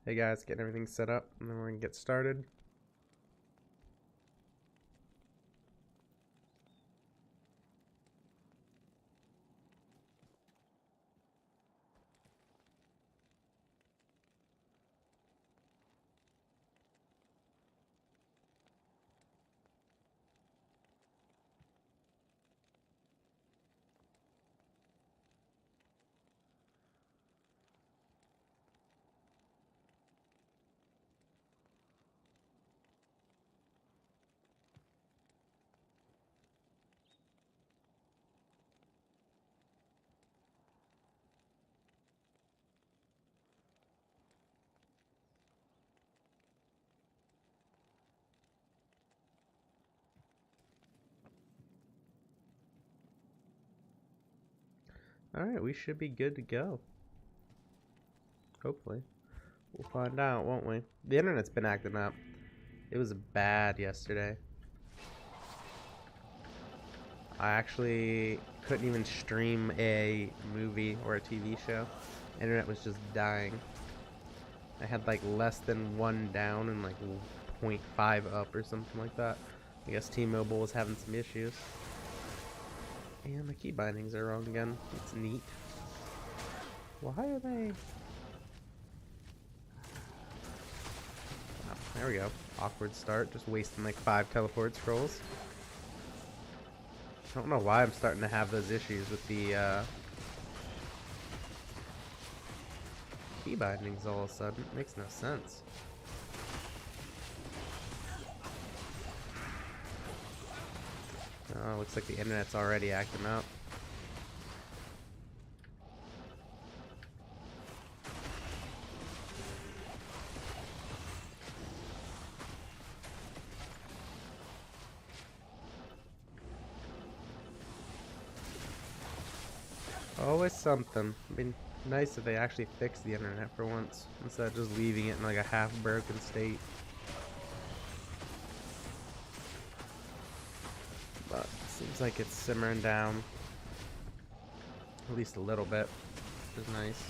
Hey guys, getting everything set up and then we're gonna get started. Alright, we should be good to go. Hopefully. We'll find out, won't we? The internet's been acting up. It was bad yesterday. I actually couldn't even stream a movie or a TV show. Internet was just dying. I had like less than 1 down and like 0.5 up or something like that. I guess T-Mobile was having some issues. And the key bindings are wrong again. It's neat. Why are they... Oh, there we go. Awkward start. Just wasting like 5 teleport scrolls. I don't know why I'm starting to have those issues with the key bindings all of a sudden. It makes no sense. Oh, looks like the internet's already acting up. Always something. It'd be nice if they actually fixed the internet for once, instead of just leaving it in like a half-broken state. But it seems like it's simmering down. At least a little bit, which is nice.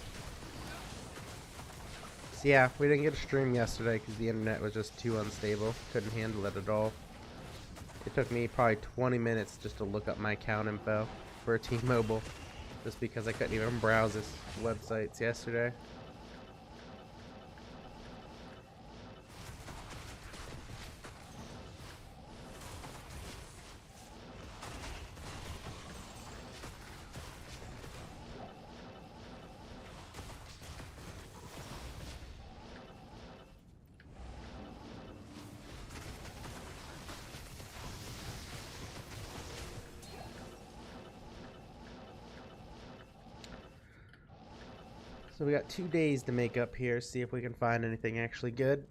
So yeah, we didn't get a stream yesterday because the internet was just too unstable. Couldn't handle it at all. It took me probably 20 minutes just to look up my account info for T-Mobile. Just because I couldn't even browse his websites yesterday. So we got 2 days to make up here, see if we can find anything actually good.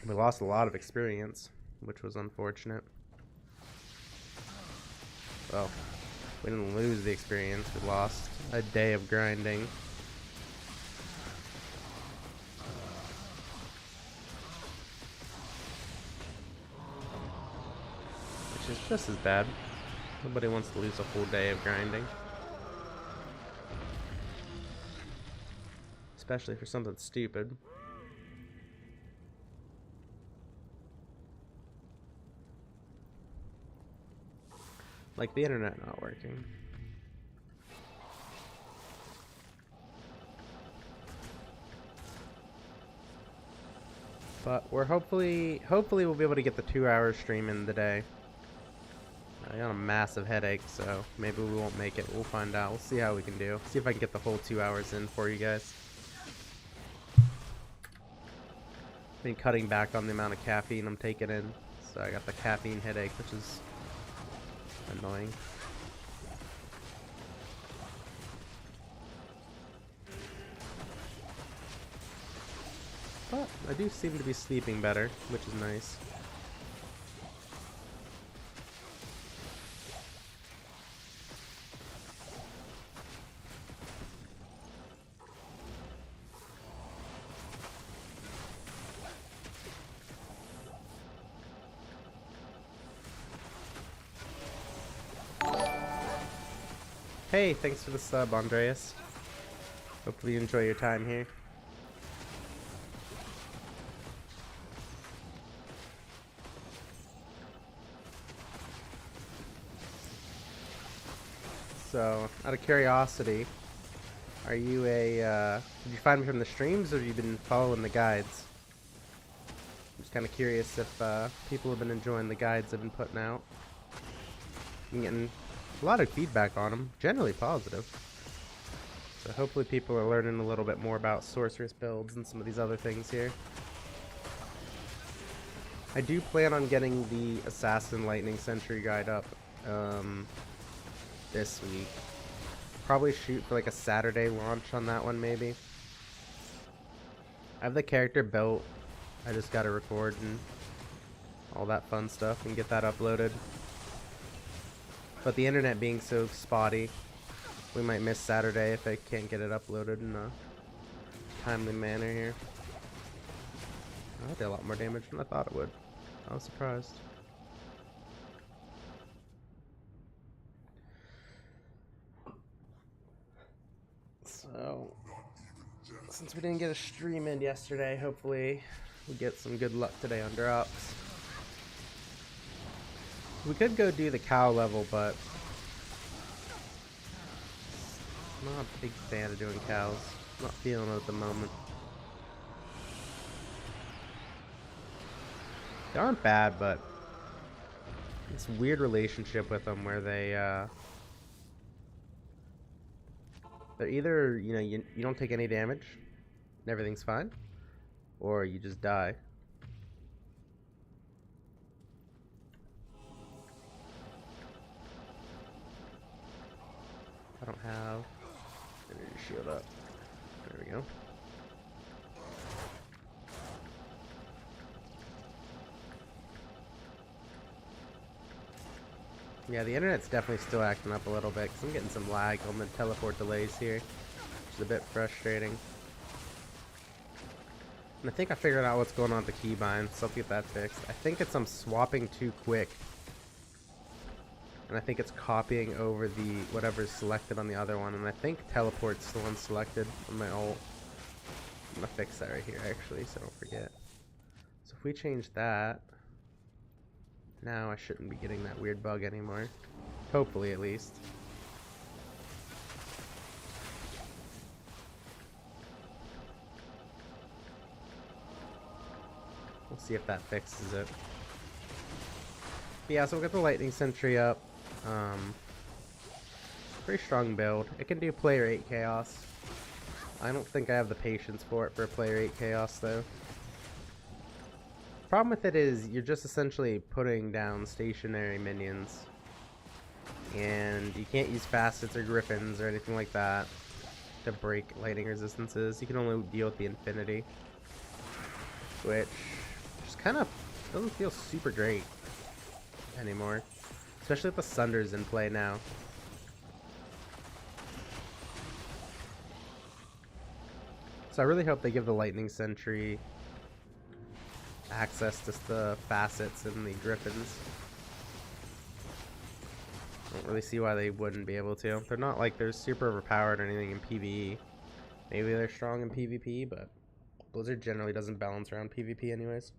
We lost a lot of experience, which was unfortunate. Well, we didn't lose the experience, we lost a day of grinding. Which is just as bad. Nobody wants to lose a whole day of grinding. Especially for something stupid. Like the internet not working. But we're hopefully we'll be able to get the 2-hour stream in today. I got a massive headache, so maybe we won't make it. We'll find out. We'll see how we can do. See if I can get the whole 2 hours in for you guys. Been cutting back on the amount of caffeine I'm taking in, so I got the caffeine headache, which is annoying. But I do seem to be sleeping better, which is nice. Hey, thanks for the sub, Andreas. Hopefully you enjoy your time here. So, out of curiosity, are you did you find me from the streams, or have you been following the guides? I'm just kind of curious if people have been enjoying the guides I've been putting out. I'm getting a lot of feedback on them, generally positive. So hopefully people are learning a little bit more about sorceress builds and some of these other things here. I do plan on getting the Assassin Lightning Sentry guide up this week. Probably shoot for like a Saturday launch on that one, maybe. I have the character built. I just gotta record and all that fun stuff and get that uploaded. But the internet being so spotty, we might miss Saturday if I can't get it uploaded in a timely manner here. Oh, I did a lot more damage than I thought it would. I was surprised. So, since we didn't get a stream in yesterday, hopefully we get some good luck today on drops. We could go do the cow level, but I'm not a big fan of doing cows. I'm not feeling it at the moment. They aren't bad, but it's a weird relationship with them where they're either, you don't take any damage and everything's fine, or you just die. I don't have energy shield up. There we go. Yeah, the internet's definitely still acting up a little bit because I'm getting some lag on the teleport delays here, which is a bit frustrating. And I think I figured out what's going on with the keybind, so I'll get that fixed. I think it's I'm swapping too quick. And I think it's copying over the whatever's selected on the other one, and I think teleport's the one selected on my ult. I'm gonna fix that right here actually, so I don't forget. So if we change that, now I shouldn't be getting that weird bug anymore. Hopefully, at least. We'll see if that fixes it. But yeah, so we'll get the Lightning Sentry up. Pretty strong build. It can do player 8 chaos. I don't think I have the patience for it for a player 8 chaos though. Problem with it is you're just essentially putting down stationary minions, and you can't use facets or griffins or anything like that to break lightning resistances. You can only deal with the infinity, which just kind of doesn't feel super great anymore, especially with the Sunders in play now. So I really hope they give the Lightning Sentry access to the facets and the griffins. I don't really see why they wouldn't be able to. They're not like they're super overpowered or anything in PvE. Maybe they're strong in PvP, but Blizzard generally doesn't balance around PvP anyways.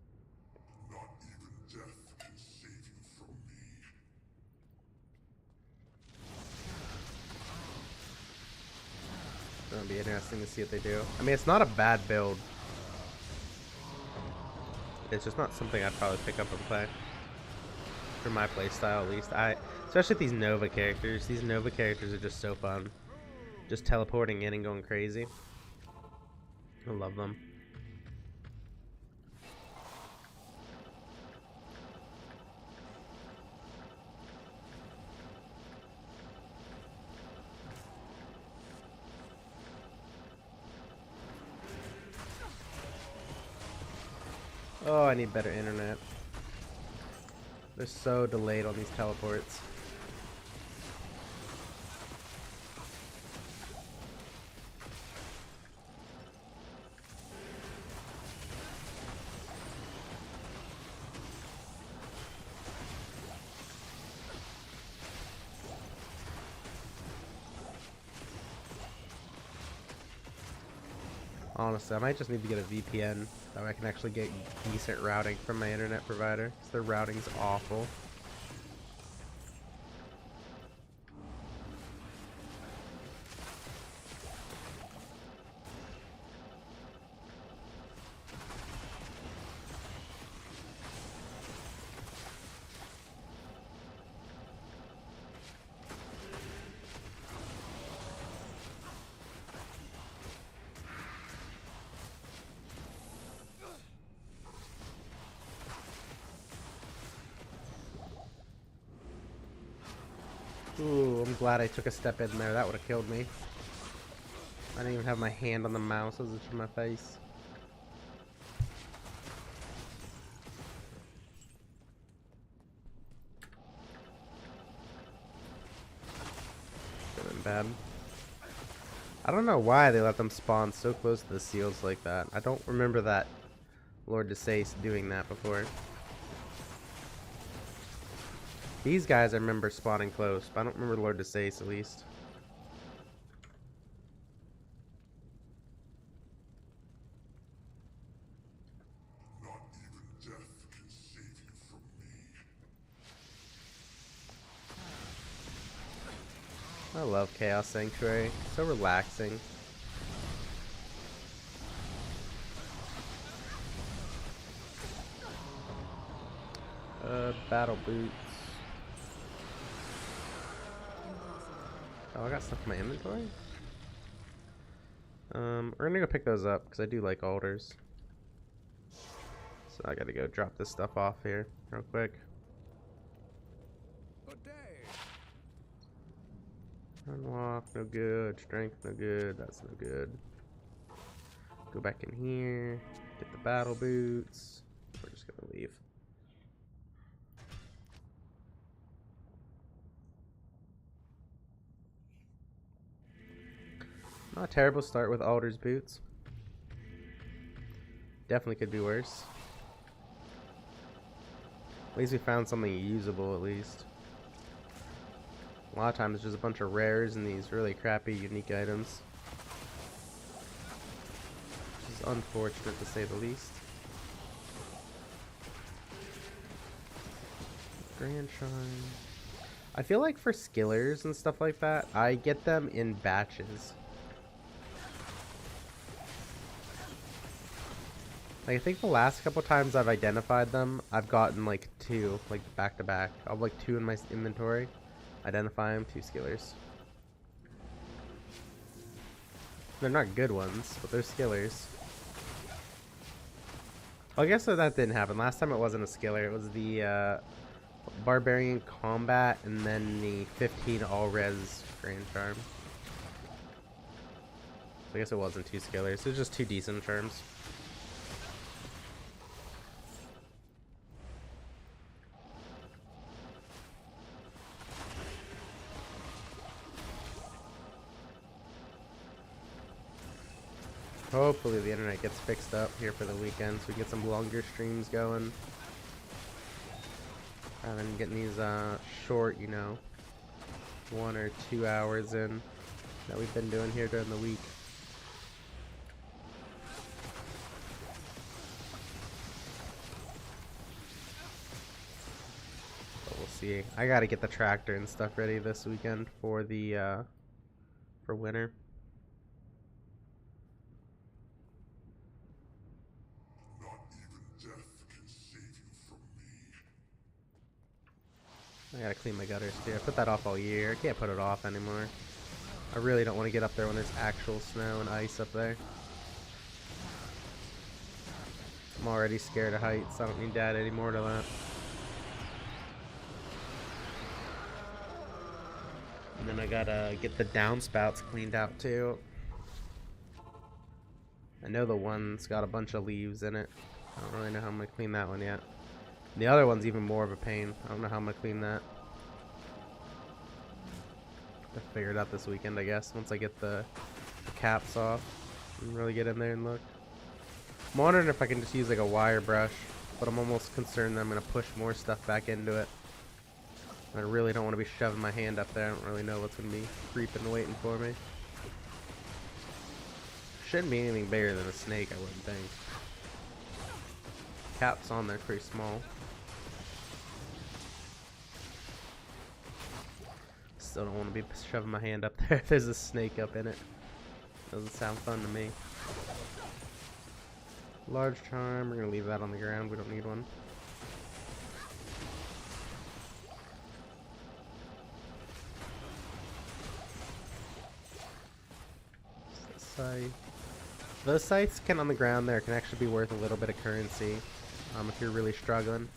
It'll be interesting to see what they do. I mean, it's not a bad build. It's just not something I'd probably pick up and play. For my playstyle, at least. Especially with these Nova characters. These Nova characters are just so fun. Just teleporting in and going crazy. I love them. Oh, I need better internet. They're so delayed on these teleports. Honestly, I might just need to get a VPN so I can actually get decent routing from my internet provider, because their routing's awful. Ooh, I'm glad I took a step in there. That would have killed me. I didn't even have my hand on the mouse. I was itching my face. Should have been bad. I don't know why they let them spawn so close to the seals like that. I don't remember that Lord DeSace doing that before. These guys I remember spawning close, but I don't remember Lord DeSace at least. Not even death can save you from me. I love Chaos Sanctuary. So relaxing. Battle boots. Oh, I got stuff in my inventory? We're gonna go pick those up, because I do like altars. So I gotta go drop this stuff off here real quick. Good day. Unlock, no good. Strength, no good. That's no good. Go back in here. Get the battle boots. We're just gonna leave. Not a terrible start with Alder's boots. Definitely could be worse. At least we found something usable, at least. A lot of times it's just a bunch of rares and these really crappy unique items. Which is unfortunate to say the least. Grand Shrine. I feel like for skillers and stuff like that, I get them in batches. Like, I think the last couple times I've identified them, I've gotten like 2, like back to back. I'll have like 2 in my inventory. Identify them, 2 skillers. They're not good ones, but they're skillers. Well, I guess that didn't happen. Last time it wasn't a skiller, it was the Barbarian Combat and then the 15 all-res Grand Charm. So I guess it wasn't 2 skillers, it was just 2 decent charms. Hopefully the internet gets fixed up here for the weekend so we get some longer streams going. Rather than getting these short, you know, 1 or 2 hours in that we've been doing here during the week. But we'll see. I gotta get the tractor and stuff ready this weekend for the for winter. I gotta clean my gutters too. I put that off all year. I can't put it off anymore. I really don't want to get up there when there's actual snow and ice up there. I'm already scared of heights. I don't need to add any more to that. And then I gotta get the downspouts cleaned out too. I know the one's got a bunch of leaves in it. I don't really know how I'm gonna clean that one yet. The other one's even more of a pain. I don't know how I'm gonna clean that. I'll figure it out this weekend, I guess, once I get the caps off and really get in there and look. I'm wondering if I can just use like a wire brush, but I'm almost concerned that I'm gonna push more stuff back into it. I really don't want to be shoving my hand up there. I don't really know what's gonna be creeping and waiting for me. Shouldn't be anything bigger than a snake, I wouldn't think. Caps on there pretty small. Still don't want to be shoving my hand up there if there's a snake up in it. Doesn't sound fun to me. Large charm, we're gonna leave that on the ground, we don't need one. Scythe. Those scythes can on the ground there can actually be worth a little bit of currency if you're really struggling.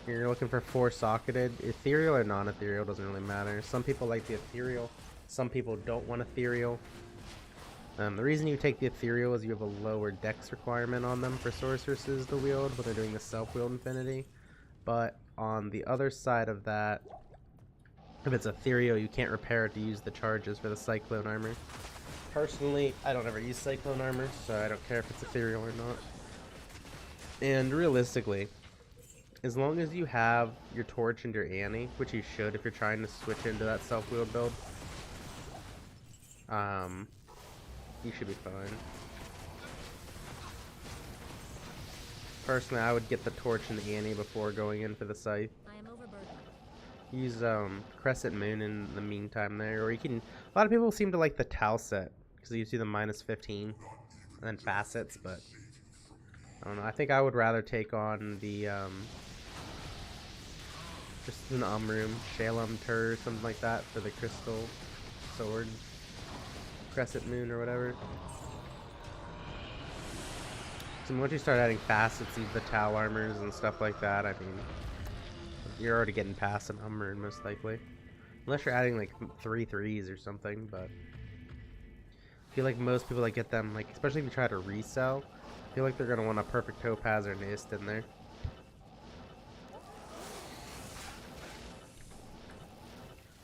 You're looking for 4-socketed, ethereal or non-ethereal, doesn't really matter. Some people like the ethereal, some people don't want ethereal. The reason you take the ethereal is you have a lower dex requirement on them for sorceresses to wield when they're doing the self-wield infinity. But on the other side of that, if it's ethereal, you can't repair it to use the charges for the cyclone armor. Personally, I don't ever use cyclone armor, so I don't care if it's ethereal or not. And realistically, as long as you have your torch and your Annie, which you should if you're trying to switch into that self-wield build, you should be fine. Personally, I would get the torch and the Annie before going in for the scythe. I am overburdened. Use Crescent Moon in the meantime there, or you can. A lot of people seem to like the Tau set because it gives you the -15 and then facets, but I don't know. I think I would rather take on the just an room, Shalom Tur, something like that for the crystal sword, Crescent Moon or whatever. So once you start adding facets, the Tau armors and stuff like that, I mean, you're already getting past an Umrune most likely. Unless you're adding like 3 3s or something, but I feel like most people that get them, like especially if you try to resell, I feel like they're gonna want a perfect Topaz or Nist in there.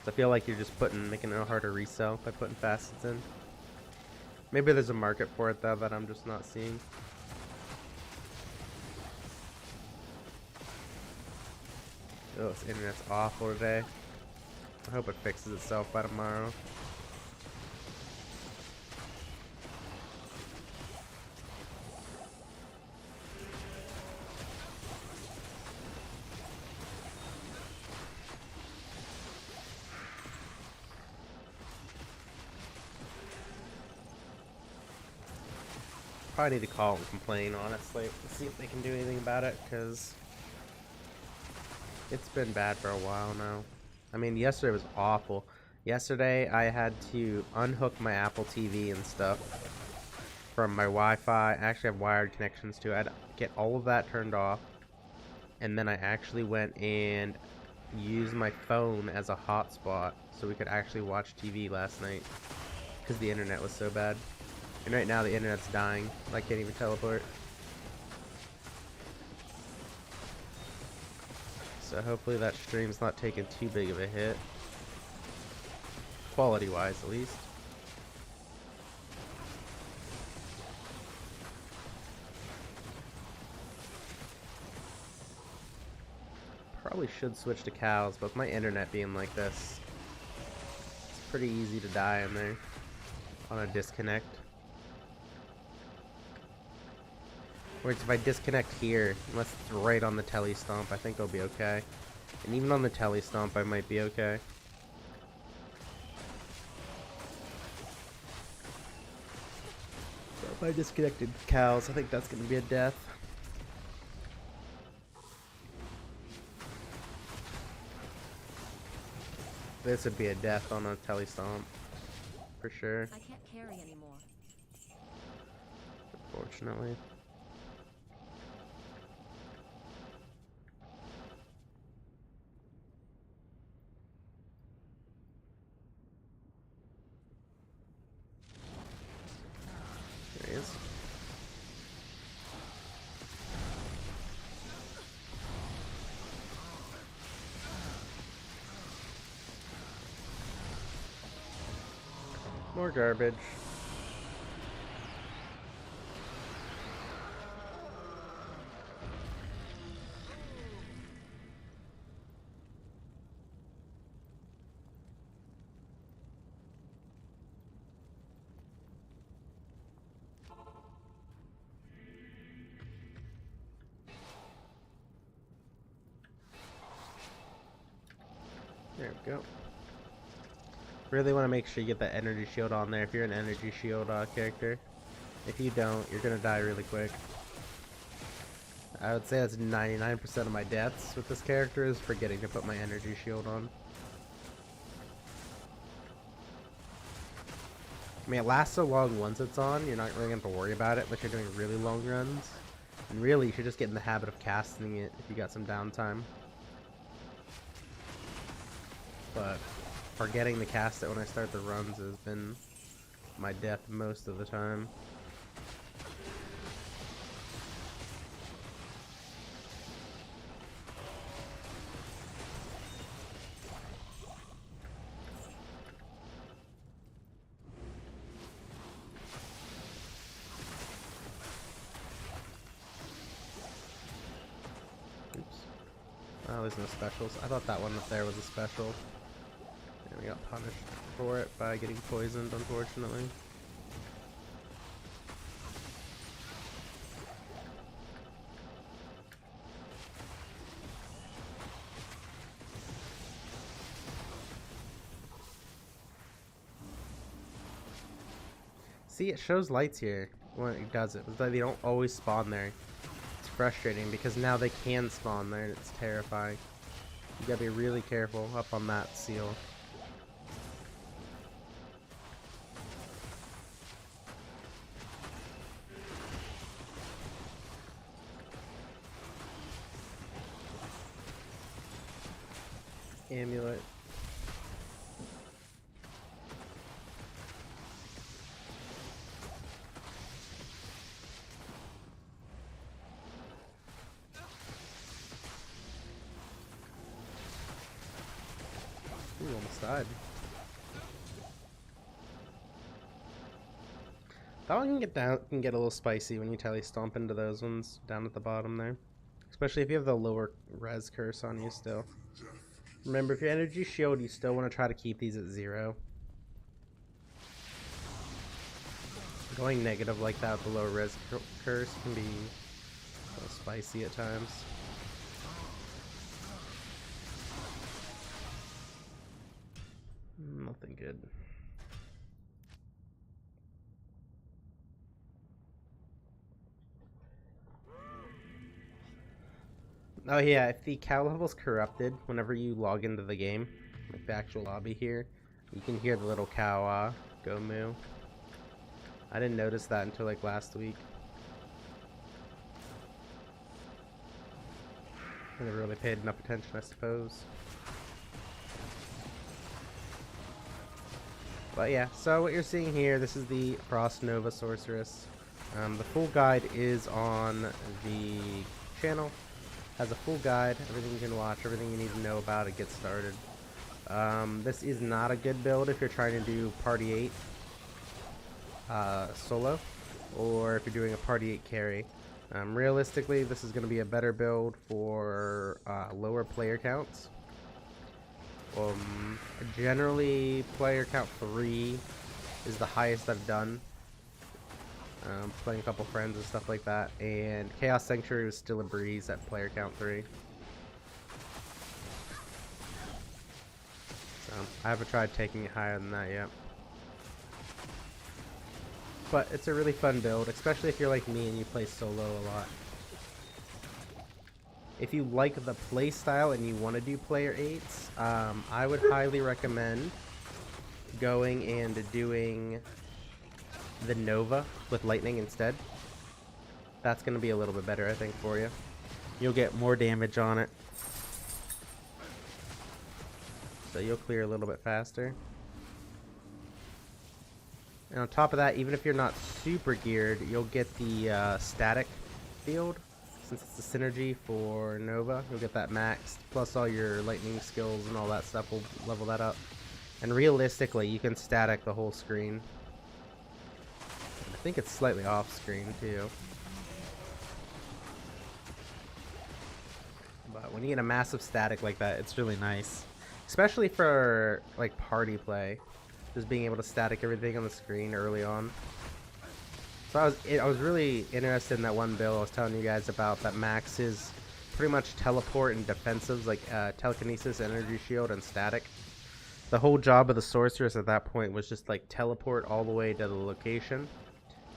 So I feel like you're just making it harder to resell by putting facets in. Maybe there's a market for it though that I'm just not seeing. Oh, this internet's awful today. I hope it fixes itself by tomorrow. Probably need to call and complain, honestly, to see if they can do anything about it, because it's been bad for a while now. I mean, yesterday was awful. Yesterday, I had to unhook my Apple TV and stuff from my Wi-Fi. I actually have wired connections to it. I had to get all of that turned off. And then I actually went and used my phone as a hotspot so we could actually watch TV last night because the internet was so bad. And right now, the internet's dying. I can't even teleport. So hopefully that stream's not taking too big of a hit. Quality-wise, at least. Probably should switch to cows, but with my internet being like this, it's pretty easy to die in there on a disconnect. Whereas if I disconnect here, unless it's right on the telly stomp, I think I'll be okay. And even on the telly stomp, I might be okay. So if I disconnected cows, I think that's going to be a death. This would be a death on a telly stomp, for sure. I can't carry anymore. Unfortunately. There he is. More garbage. There we go. Really want to make sure you get that energy shield on there if you're an energy shield character. If you don't, you're going to die really quick. I would say that's 99% of my deaths with this character is forgetting to put my energy shield on. I mean, it lasts so long once it's on, you're not really going to have to worry about it unless you're doing really long runs. And really, you should just get in the habit of casting it if you got some downtime. But forgetting to cast it when I start the runs has been my death most of the time. Oops. Oh, there's no specials. I thought that one up there was a special. And we got punished for it by getting poisoned, unfortunately. See, it shows lights here when it does it, but they don't always spawn there. It's frustrating because now they can spawn there and it's terrifying. You gotta be really careful up on that seal. Amulet. Ooh, almost died. That one can get a little spicy when you tele stomp into those ones down at the bottom there. Especially if you have the lower res curse on you still. Remember, if your energy shield, you still want to try to keep these at 0. Going negative like that with the low res curse can be a little spicy at times. Nothing good. Oh yeah, if the cow level's corrupted, whenever you log into the game, like the actual lobby here, you can hear the little cow go moo. I didn't notice that until like last week. I never really paid enough attention, I suppose. But yeah, so what you're seeing here, this is the Frost Nova Sorceress. The full guide is on the channel. Has a full guide, everything you can watch, everything you need to know about it, get started. This is not a good build if you're trying to do Party 8 solo, or if you're doing a Party 8 carry. Realistically, this is going to be a better build for lower player counts. Generally, player count 3 is the highest I've done. Playing a couple friends and stuff like that, and Chaos Sanctuary was still a breeze at player count 3. So I haven't tried taking it higher than that yet. But it's a really fun build, especially if you're like me and you play solo a lot. If you like the play style and you want to do player 8s, I would highly recommend going and doing the Nova with lightning instead. That's going to be a little bit better, I think, for you. You'll get more damage on it, so you'll clear a little bit faster. And on top of that, even if you're not super geared, you'll get the static field. Since it's the synergy for Nova, you'll get that maxed, plus all your lightning skills and all that stuff will level that up. And realistically, you can static the whole screen. I think it's slightly off screen too. But when you get a massive static like that, it's really nice. Especially for like party play. Just being able to static everything on the screen early on. So I was really interested in that one build I was telling you guys about that maxes pretty much teleport and defensives like telekinesis, energy shield, and static. The whole job of the sorceress at that point was just like teleport all the way to the location,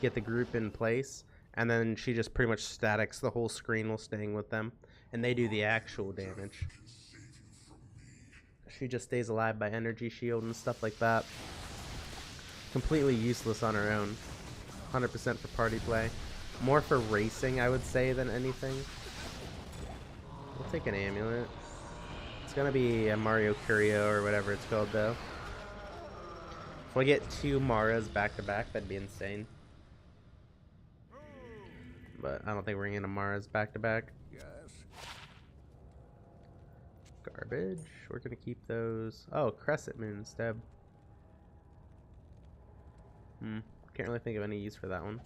get the group in place, and then she just pretty much statics the whole screen while staying with them, and they do the actual damage. She just stays alive by energy shield and stuff like that. Completely useless on her own. 100% for party play. More for racing, I would say, than anything. We'll take an amulet. It's gonna be a Mario Curio or whatever it's called, though. If I get 2 Maras back to back, that'd be insane. But I don't think we're gonna get a Maras back to back. Yes. Garbage. We're gonna keep those. Oh, Crescent Moon instead. Can't really think of any use for that one.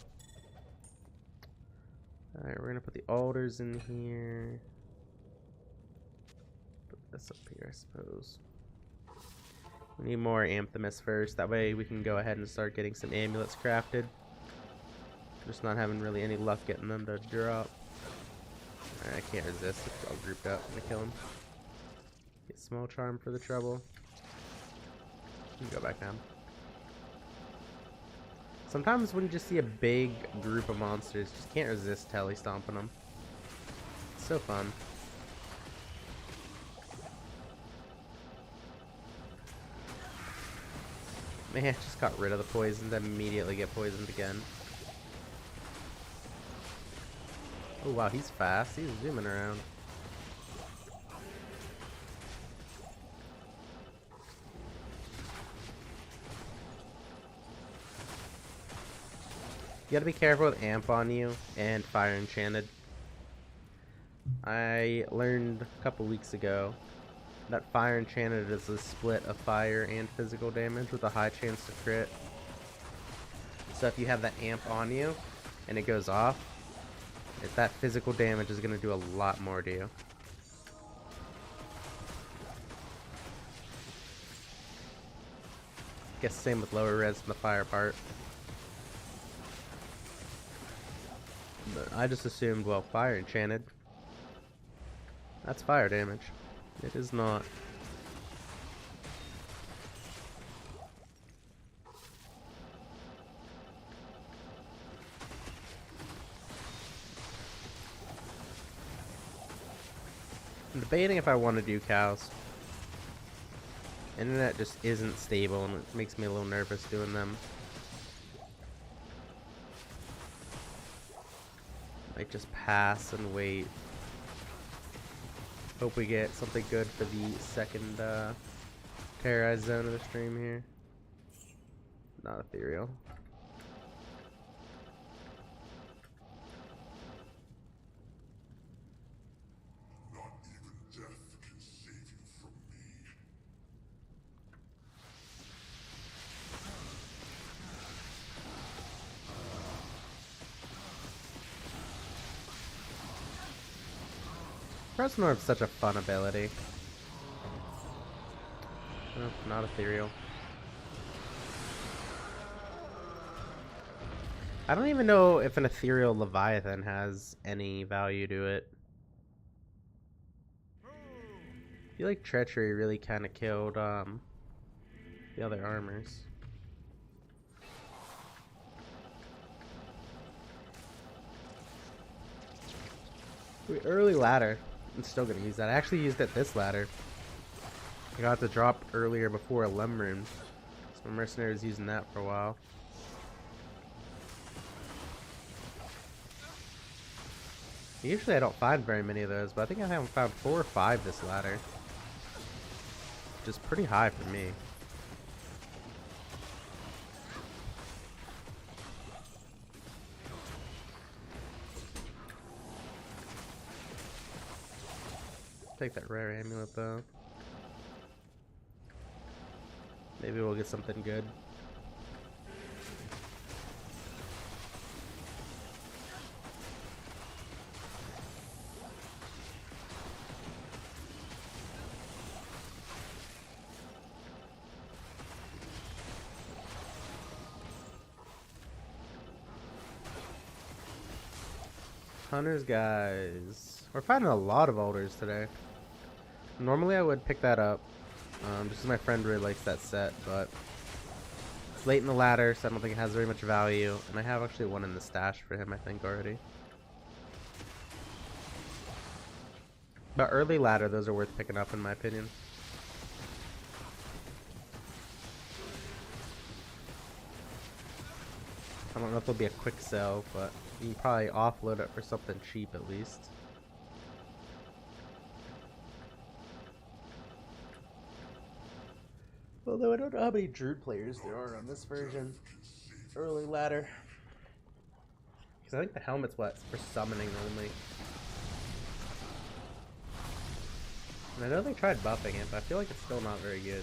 Alright, we're gonna put the altars in here. Put this up here, I suppose. We need more Amphemus first. That way we can go ahead and start getting some amulets crafted. Just not having really any luck getting them to drop. Alright, I can't resist. It's all grouped up. I'm gonna kill him. Get small charm for the trouble. And go back down. Sometimes when you just see a big group of monsters, you just can't resist telly stomping them. It's so fun. Man, just got rid of the poison to immediately get poisoned again. Oh wow, he's fast. He's zooming around. You gotta be careful with Amp on you and Fire Enchanted. I learned a couple weeks ago that Fire Enchanted is a split of fire and physical damage with a high chance to crit. So if you have that Amp on you and it goes off, that physical damage is gonna do a lot more to you. Guess same with lower res in the fire part. But I just assumed, well, Fire Enchanted. That's fire damage. It is not. I'm debating if I want to do cows. Internet just isn't stable and it makes me a little nervous doing them. Like, just pass and wait. Hope we get something good for the second terrorized zone of the stream here. Not ethereal. Not even death can save you from me. Fresnor is such a fun ability. Nope, not ethereal. I don't even know if an ethereal Leviathan has any value to it. I feel like Treachery really kind of killed the other armors. Early ladder. I'm still gonna use that. I actually used it this ladder. I got the drop earlier before a Lem Rune. So my mercenary was using that for a while. Usually I don't find very many of those, but I think I haven't found 4 or 5 this ladder. Which is pretty high for me. Take that rare amulet though. Maybe we'll get something good. Hunters, guys. We're finding a lot of alders today. Normally I would pick that up, just 'cause my friend really likes that set, but it's late in the ladder, so I don't think it has very much value. And I have actually one in the stash for him, I think, already. But early ladder, those are worth picking up in my opinion. I don't know if it'll be a quick sell, but you can probably offload it for something cheap at least. Although I don't know how many Druid players there are on this version. Early ladder. Because I think the helmet's what? For summoning only. And I know they tried buffing it, but I feel like it's still not very good.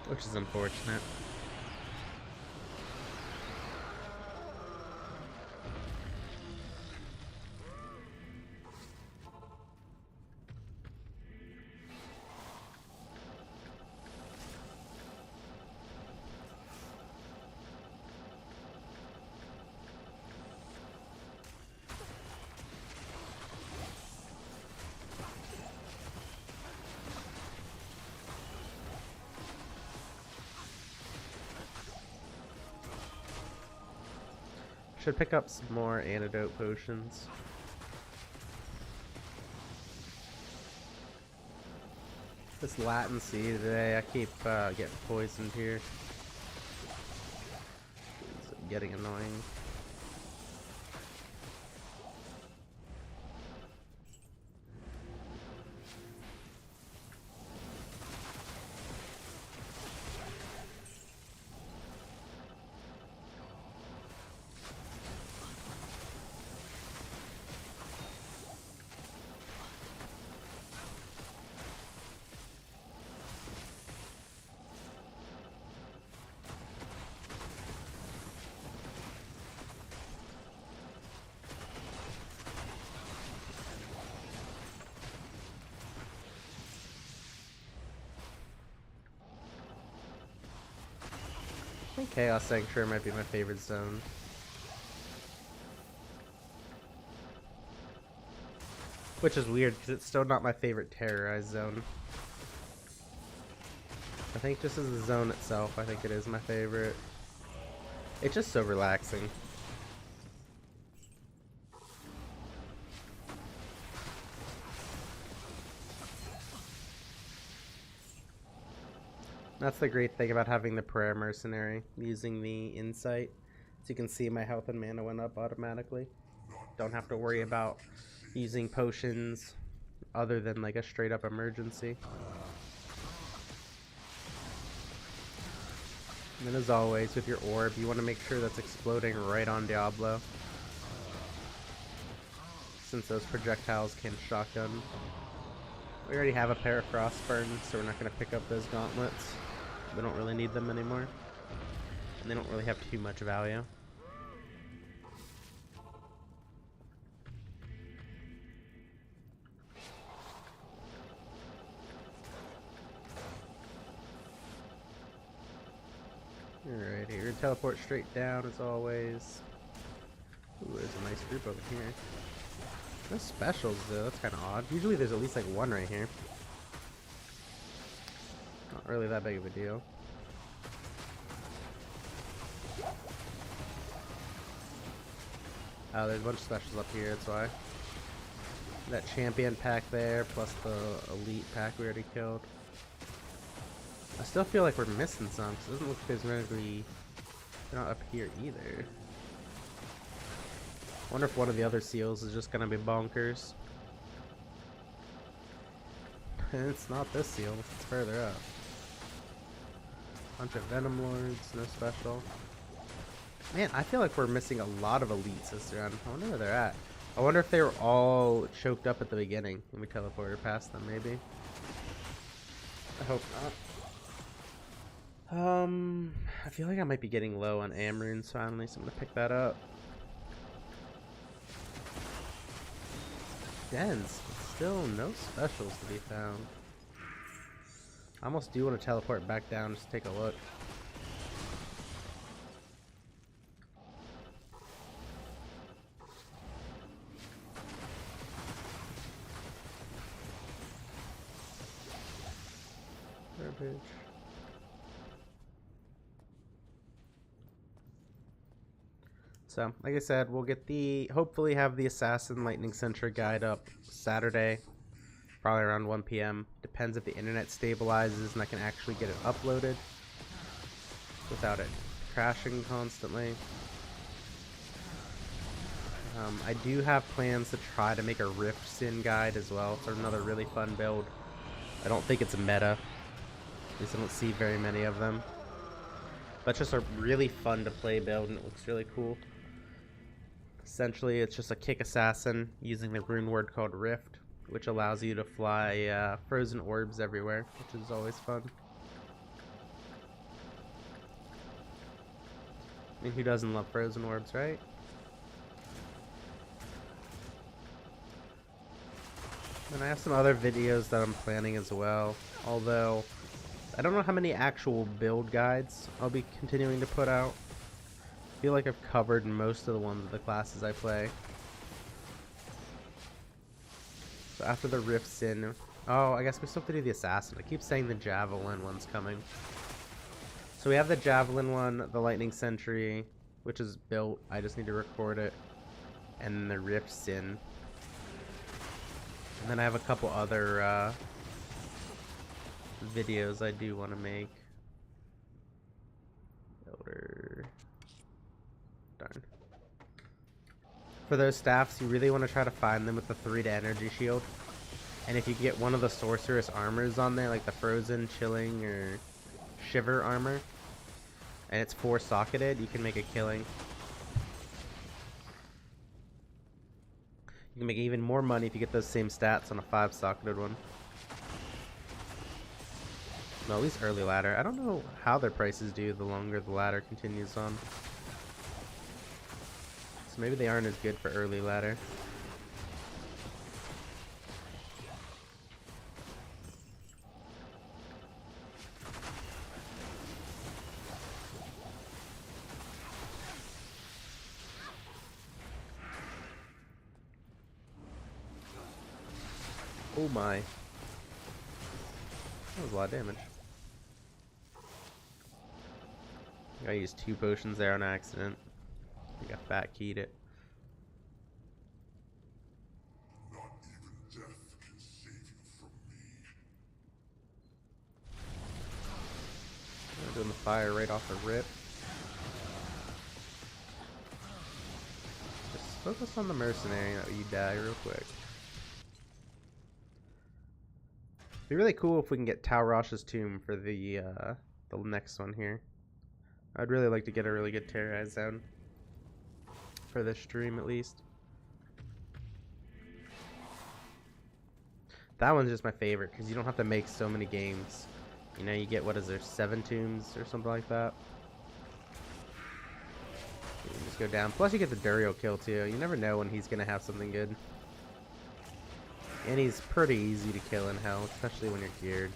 Which is unfortunate. Should pick up some more antidote potions. This latency today, I keep getting poisoned here. It's getting annoying. I think Chaos Sanctuary might be my favorite zone. Which is weird, because it's still not my favorite terrorized zone. I think just as a zone itself, I think it is my favorite. It's just so relaxing. That's the great thing about having the prayer mercenary, using the insight. So you can see my health and mana went up automatically. Don't have to worry about using potions other than like a straight up emergency. And then as always, with your orb, you want to make sure that's exploding right on Diablo, since those projectiles can shotgun. We already have a pair of Frostburns, so we're not going to pick up those gauntlets. We don't really need them anymore. And they don't really have too much value. Alright, here, teleport straight down as always. Ooh, there's a nice group over here. No specials though, that's kind of odd. Usually there's at least like one right here. Not really that big of a deal. Oh, there's a bunch of specials up here, that's why. That champion pack there, plus the elite pack we already killed. I still feel like we're missing some, because it doesn't look like there's really... They're not up here either. I wonder if one of the other seals is just gonna be bonkers. It's not this seal, it's further up. Bunch of Venom Lords, no special. Man, I feel like we're missing a lot of elites this round. I wonder where they're at. I wonder if they were all choked up at the beginning and we teleported past them, maybe. I hope not. I feel like I might be getting low on Amrunes finally, so I'm gonna pick that up. Dens, still no specials to be found. I almost do want to teleport back down just to take a look. Garbage. So, like I said, we'll get hopefully have the Assassin Lightning Sentry guide up Saturday, probably around 1 p.m. Depends if the internet stabilizes and I can actually get it uploaded without it crashing constantly. I do have plans to try to make a Rift Sin guide as well. It's another really fun build. I don't think it's a meta. At least I don't see very many of them. But it's just a really fun to play build and it looks really cool. Essentially, it's just a kick assassin using the rune word called Rift, which allows you to fly frozen orbs everywhere, which is always fun. I mean, who doesn't love frozen orbs, right? And I have some other videos that I'm planning as well, although I don't know how many actual build guides I'll be continuing to put out. I feel like I've covered most of the ones of the classes I play. So after the Rift Sin, oh, I guess we still have to do the Assassin. I keep saying the Javelin one's coming. So we have the Javelin one, the Lightning Sentry, which is built. I just need to record it. And then the Rift Sin. And then I have a couple other videos I do want to make. Builder. Darn. For those staffs, you really want to try to find them with the 3 to energy shield. And if you get one of the sorceress armors on there, like the frozen, chilling, or shiver armor, and it's 4 socketed, you can make a killing. You can make even more money if you get those same stats on a 5 socketed one. No, at least early ladder. I don't know how their prices do the longer the ladder continues on. So maybe they aren't as good for early ladder. Oh my. That was a lot of damage. I used 2 potions there on accident. I think I fat keyed it. Not even death can save you from me. I'm doing the fire right off the rip. Just focus on the mercenary that you die real quick. It'd be really cool if we can get Talrosh's Tomb for the next one here. I'd really like to get a really good terrorize zone for this stream at least. That one's just my favorite because you don't have to make so many games. You know, you get, what is there, 7 tombs or something like that. You can just go down. Plus you get the Durio kill too. You never know when he's gonna have something good. And he's pretty easy to kill in hell, especially when you're geared.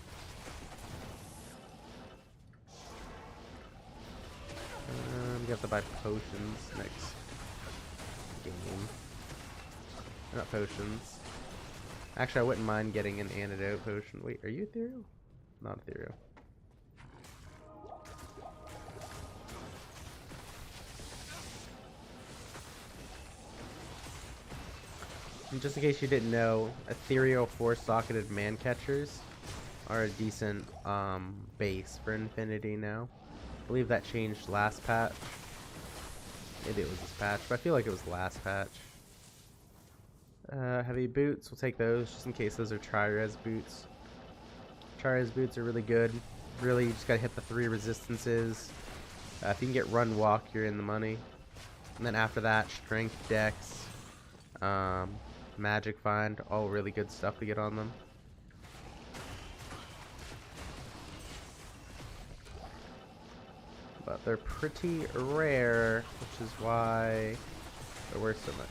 You have to buy potions next game. Not potions. Actually, I wouldn't mind getting an antidote potion. Wait, are you ethereal? Not ethereal. And just in case you didn't know, ethereal 4-socketed man catchers are a decent base for Infinity now. I believe that changed last patch. Maybe it was this patch, but I feel like it was the last patch. Heavy boots, we'll take those just in case those are tri-res boots. Tri-res boots are really good. Really, you just gotta hit the 3 resistances. If you can get run walk, you're in the money. And then after that, strength, dex, magic find, all really good stuff to get on them. But they're pretty rare, which is why they're worth so much.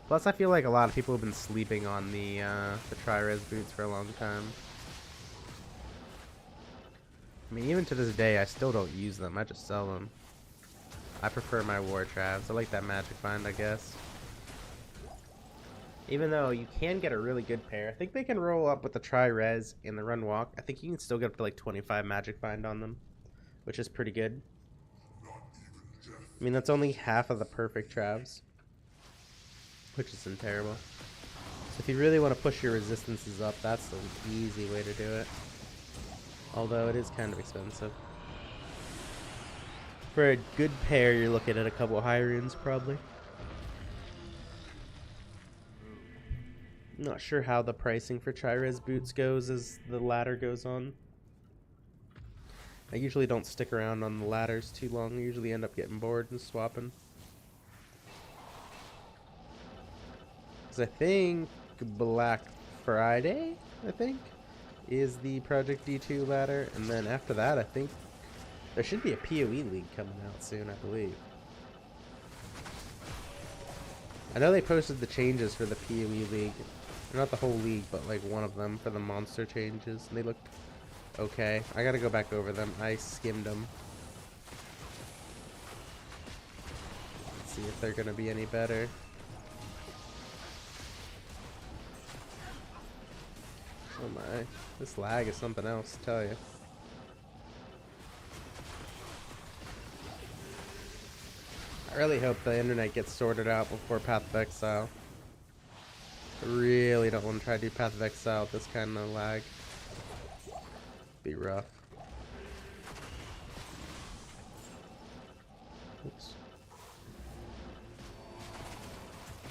Plus, I feel like a lot of people have been sleeping on the tri-res boots for a long time. I mean, even to this day, I still don't use them. I just sell them. I prefer my war travs. I like that magic find, I guess. Even though you can get a really good pair, I think they can roll up with the Tri-Res and the Run Walk. I think you can still get up to like 25 Magic Bind on them, which is pretty good. I mean, that's only half of the perfect Travs, which isn't terrible. So if you really want to push your resistances up, that's an easy way to do it. Although it is kind of expensive. For a good pair, you're looking at a couple high runes probably. Not sure how the pricing for Tri-Res boots goes as the ladder goes on. I usually don't stick around on the ladders too long. I usually end up getting bored and swapping. Because I think Black Friday, is the Project D2 ladder. And then after that, I think there should be a PoE League coming out soon, I believe. I know they posted the changes for the PoE League. Not the whole league, but like one of them for the monster changes. And they looked okay. I gotta go back over them. I skimmed them. Let's see if they're gonna be any better. Oh my. This lag is something else, I tell you. I really hope the internet gets sorted out before Path of Exile. I really don't want to try to do Path of Exile with this kind of lag. Be rough. Oops.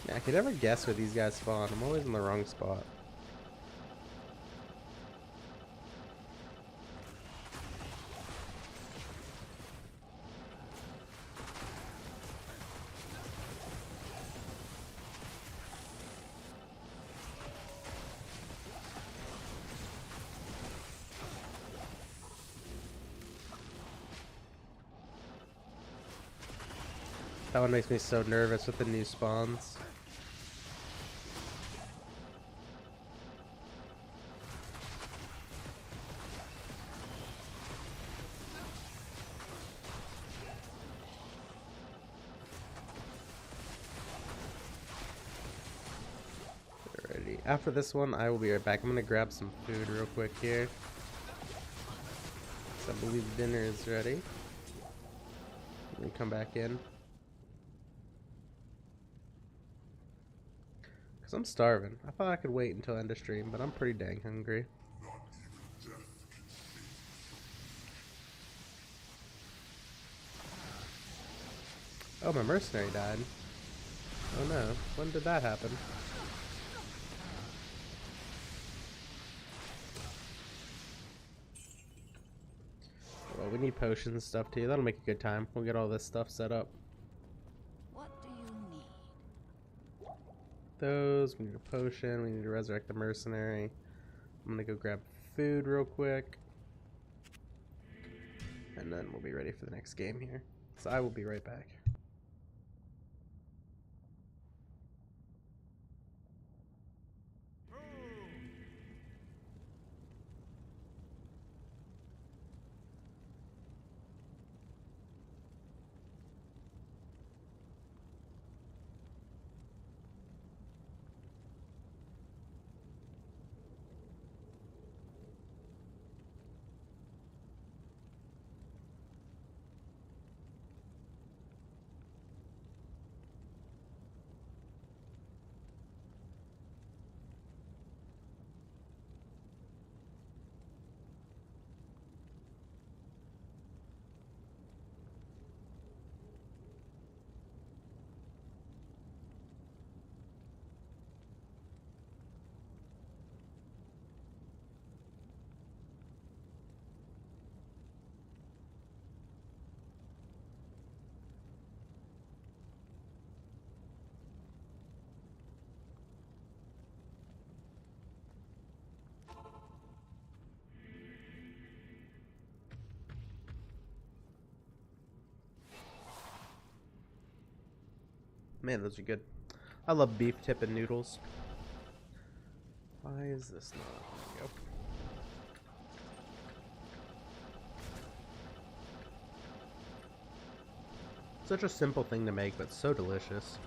Yeah, I can never guess where these guys spawn. I'm always in the wrong spot. That one makes me so nervous with the new spawns. Alrighty. After this one, I will be right back. I'm gonna grab some food real quick here. So I believe dinner is ready. Let me come back in. Because I'm starving. I thought I could wait until end of stream, but I'm pretty dang hungry. Oh, my mercenary died. Oh no. When did that happen? Well, we need potions and stuff too. That'll make a good time. We'll get all this stuff set up. What do you need? Those. We need a potion. We need to resurrect the mercenary. I'm gonna go grab food real quick. And then we'll be ready for the next game here. So I will be right back. Man, those are good. I love beef tip and noodles. Why is this not? There we go. Such a simple thing to make, but so delicious.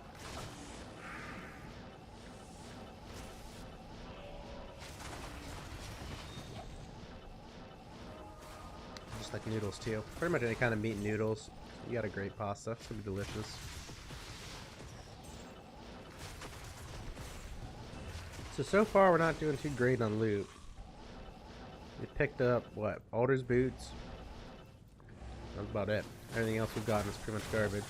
just like noodles too. Pretty much any kind of meat and noodles. You got a great pasta. It's gonna be delicious. So far we're not doing too great on loot. We picked up, what, Alder's boots? That's about it. Everything else we've gotten is pretty much garbage.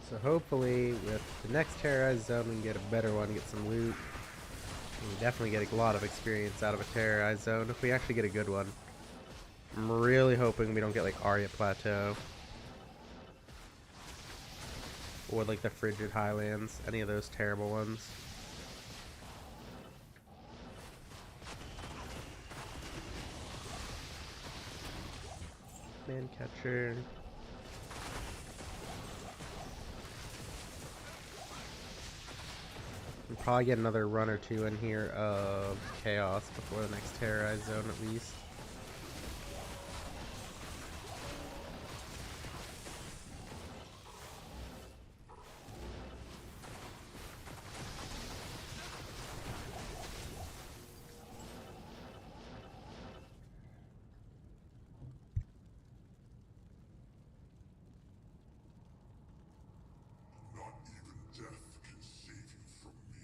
So hopefully with the next terrorized zone we can get a better one, get some loot. We can definitely get a lot of experience out of a terrorized zone if we actually get a good one. I'm really hoping we don't get like Arya Plateau. Or like the Frigid Highlands, any of those terrible ones. Man catcher. We'll probably get another run or two in here of chaos before the next terrorized zone at least. Not even death can save you from me.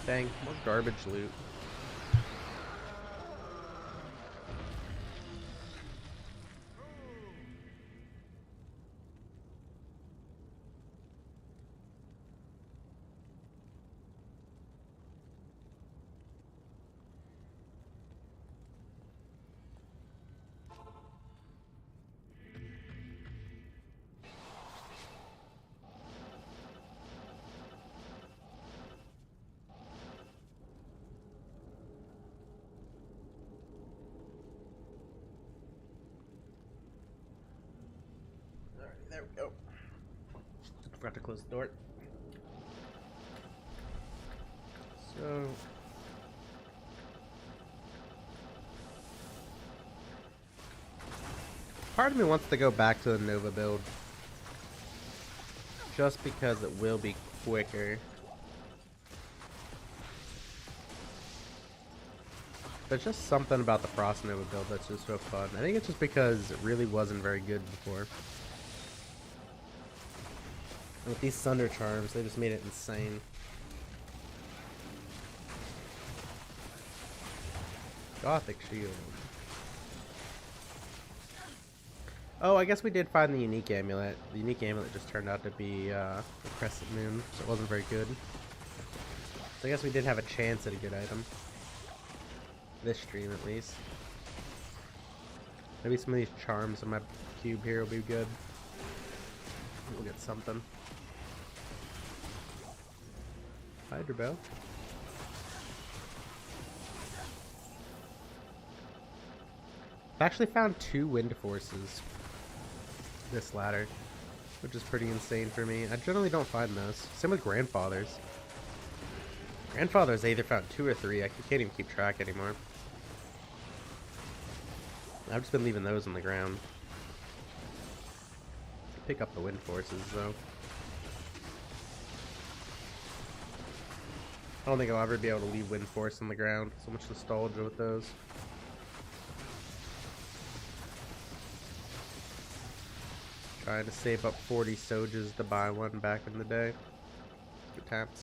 Dang, more garbage loot. There we go. Forgot to close the door. So part of me wants to go back to the Nova build. Just because it will be quicker. There's just something about the Frost Nova build that's just so fun. I think it's just because it really wasn't very good before. With these Thunder Charms, they just made it insane. Gothic Shield. Oh, I guess we did find the unique amulet. The unique amulet just turned out to be a Crescent Moon, so it wasn't very good. So I guess we did have a chance at a good item. This stream, at least. Maybe some of these charms in my cube here will be good. We'll get something. Hydra Bell. I've actually found 2 Wind Forces this ladder, which is pretty insane for me. I generally don't find those. Same with Grandfathers. Grandfathers, I either found 2 or 3. I can't even keep track anymore. I've just been leaving those on the ground. Pick up the Wind Forces, though. I don't think I'll ever be able to leave Wind Force on the ground. So much nostalgia with those. Trying to save up 40 Sojas to buy one back in the day. Good times.